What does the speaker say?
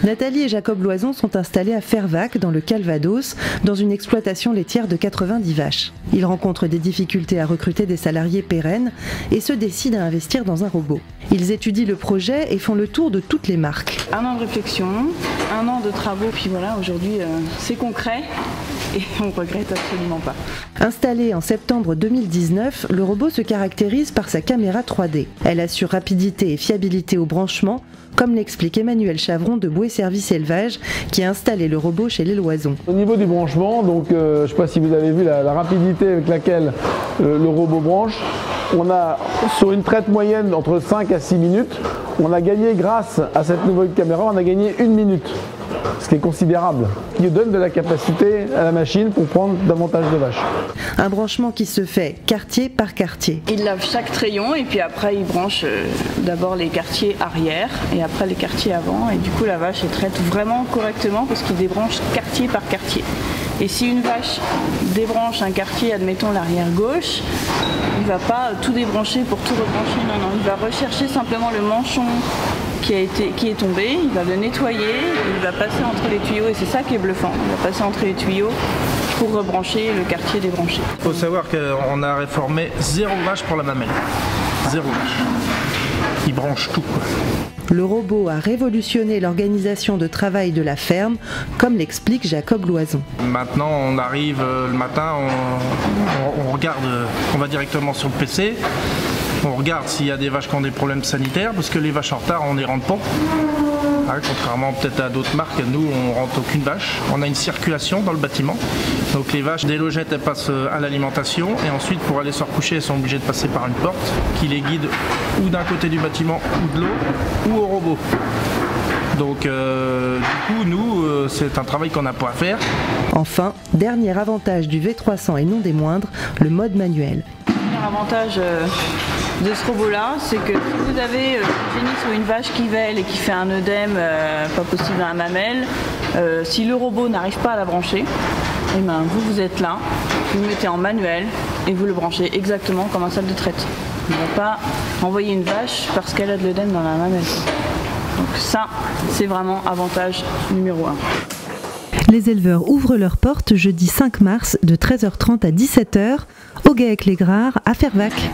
Nathalie et Jacob Loison sont installés à Fervaques, dans le Calvados, dans une exploitation laitière de 90 vaches. Ils rencontrent des difficultés à recruter des salariés pérennes et se décident à investir dans un robot. Ils étudient le projet et font le tour de toutes les marques. Un an de réflexion, un an de travaux, puis voilà, aujourd'hui c'est concret et on ne regrette absolument pas. Installé en septembre 2019, le robot se caractérise par sa caméra 3D. Elle assure rapidité et fiabilité au branchement, comme l'explique Emmanuel Chavron de Bouet Service Élevage, qui a installé le robot chez les Loison. Au niveau du branchement, donc, je ne sais pas si vous avez vu la rapidité avec laquelle le robot branche. On a, sur une traite moyenne entre 5 à 6 minutes, on a gagné grâce à cette nouvelle caméra, on a gagné 1 minute. Ce qui est considérable, qui donne de la capacité à la machine pour prendre davantage de vaches. Un branchement qui se fait quartier par quartier. Il lave chaque treillon et puis après il branche d'abord les quartiers arrière et après les quartiers avant. Et du coup la vache elle traite vraiment correctement parce qu'il débranche quartier par quartier. Et si une vache débranche un quartier, admettons l'arrière gauche, il ne va pas tout débrancher pour tout rebrancher, non, il va rechercher simplement le manchon qui est tombé, il va le nettoyer, il va passer entre les tuyaux et c'est ça qui est bluffant, il va passer entre les tuyaux pour rebrancher le quartier débranché. Il faut savoir qu'on a réformé 0 vache pour la mamelle, 0 vache. Il branche tout, quoi. Le robot a révolutionné l'organisation de travail de la ferme, comme l'explique Jacob Loison. Maintenant, on arrive le matin, on regarde, on va directement sur le PC, on regarde s'il y a des vaches qui ont des problèmes sanitaires, parce que les vaches en retard, on n'y rentre pas. Contrairement peut-être à d'autres marques, nous on rentre aucune vache. On a une circulation dans le bâtiment. Donc les vaches, des logettes, elles passent à l'alimentation et ensuite pour aller se recoucher, elles sont obligées de passer par une porte qui les guide ou d'un côté du bâtiment ou de l'eau ou au robot. Donc du coup, nous, c'est un travail qu'on n'a pas à faire. Enfin, dernier avantage du V300 et non des moindres, le mode manuel. Le premier avantage de ce robot-là, c'est que si vous avez génie sur une vache qui vèle et qui fait un œdème pas possible à un mamelle, si le robot n'arrive pas à la brancher, et ben vous êtes là, vous le mettez en manuel et vous le branchez exactement comme un salle de traite. On ne va pas envoyer une vache parce qu'elle a de l'œdème dans la mamelle. Donc ça, c'est vraiment avantage numéro 1. Les éleveurs ouvrent leurs portes jeudi 5 mars de 13h30 à 17h au Gaec-les-Grares à Fervaques.